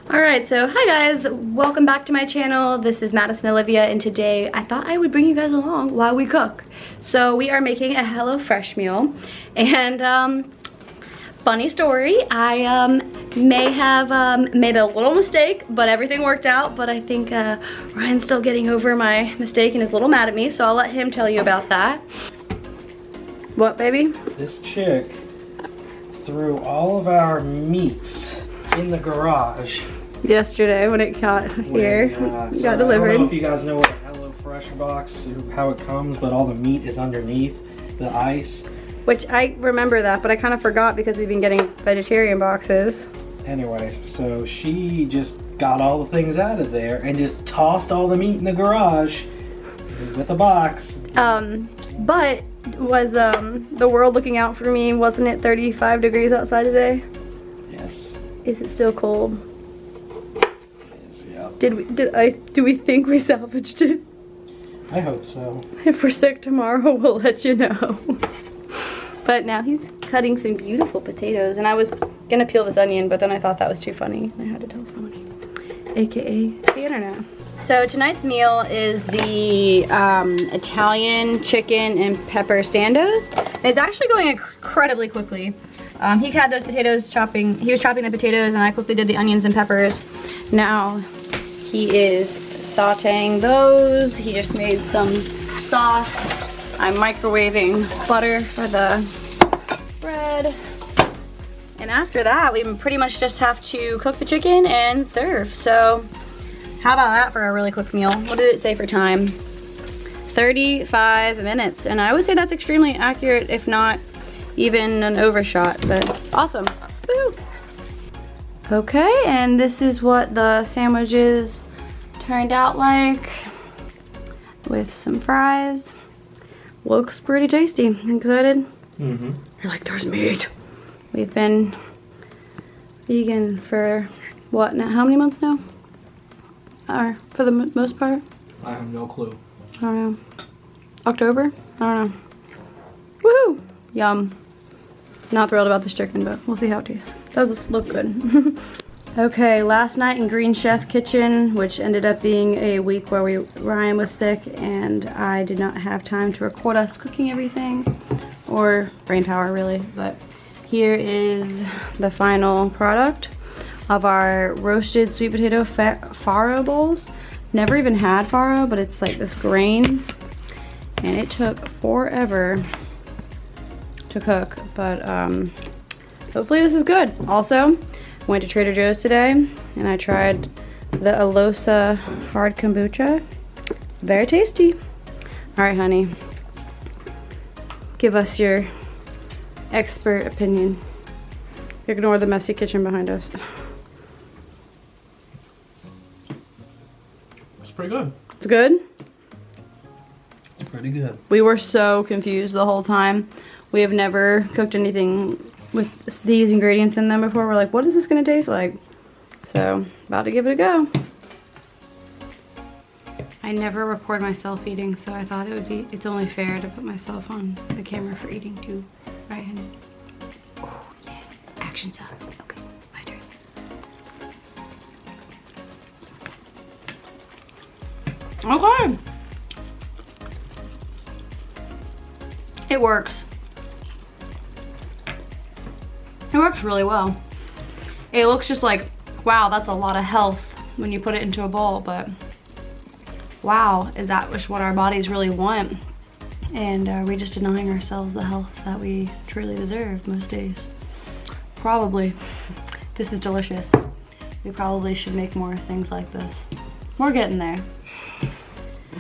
Alright, so hi guys, welcome back to my channel. This is Madison Olivia, and today I thought I would bring you guys along while we cook. So we are making a HelloFresh meal, and funny story, I may have made a little mistake, but everything worked out. But I think Ryan's still getting over my mistake and is a little mad at me, so I'll let him tell you about that. What, baby? This chick threw all of our meats in the garage Yesterday when it got here, got delivered. I don't know if you guys know what a HelloFresh box, how it comes, but all the meat is underneath the ice. Which I remember that, but I kind of forgot because we've been getting vegetarian boxes. Anyway, so she just got all the things out of there and just tossed all the meat in the garage with the box. But was the world looking out for me? Wasn't it 35 degrees outside today? Yes. Is it still cold? Yes, yeah. Do we think we salvaged it? I hope so. If we're sick tomorrow, we'll let you know. But now he's cutting some beautiful potatoes, and I was gonna peel this onion, but then I thought that was too funny. I had to tell somebody, AKA the internet. So tonight's meal is the Italian chicken and pepper sandos. It's actually going incredibly quickly. He had those potatoes he was chopping the potatoes, and I quickly did the onions and peppers. Now he is sauteing those. He just made some sauce. I'm microwaving butter for the bread. And after that, we pretty much just have to cook the chicken and serve. So how about that for a really quick meal? What did it say for time? 35 minutes. And I would say that's extremely accurate, if not even an overshot, but awesome. Woo! Okay, and this is what the sandwiches turned out like with some fries. Looks pretty tasty. Excited? Mm-hmm. You're like, there's meat. We've been vegan for what now? How many months now? Or for the most part? I have no clue. I don't know. October? I don't know. Woohoo! Yum. Not thrilled about this chicken, but we'll see how it tastes. Does look good. Okay, last night in Green Chef Kitchen, which ended up being a week where Ryan was sick and I did not have time to record us cooking everything, or brain power really, but here is the final product of our roasted sweet potato farro bowls. Never even had farro, but it's like this grain, and it took forever to cook, but hopefully this is good. Also, went to Trader Joe's today and I tried the Alosa hard kombucha. Very tasty. All right, honey, give us your expert opinion. Ignore the messy kitchen behind us. It's pretty good. It's good? It's pretty good. We were so confused the whole time. We have never cooked anything with these ingredients in them before. We're like, what is this gonna taste like? So, about to give it a go. I never record myself eating, so I thought it's only fair to put myself on the camera for eating too. Right, honey? Oh, yeah. Action's up. Okay, my turn. Okay. It works. It works really well. It looks just like, wow, that's a lot of health when you put it into a bowl, but wow, is that what our bodies really want? And are we just denying ourselves the health that we truly deserve most days? Probably. This is delicious. We probably should make more things like this. We're getting there.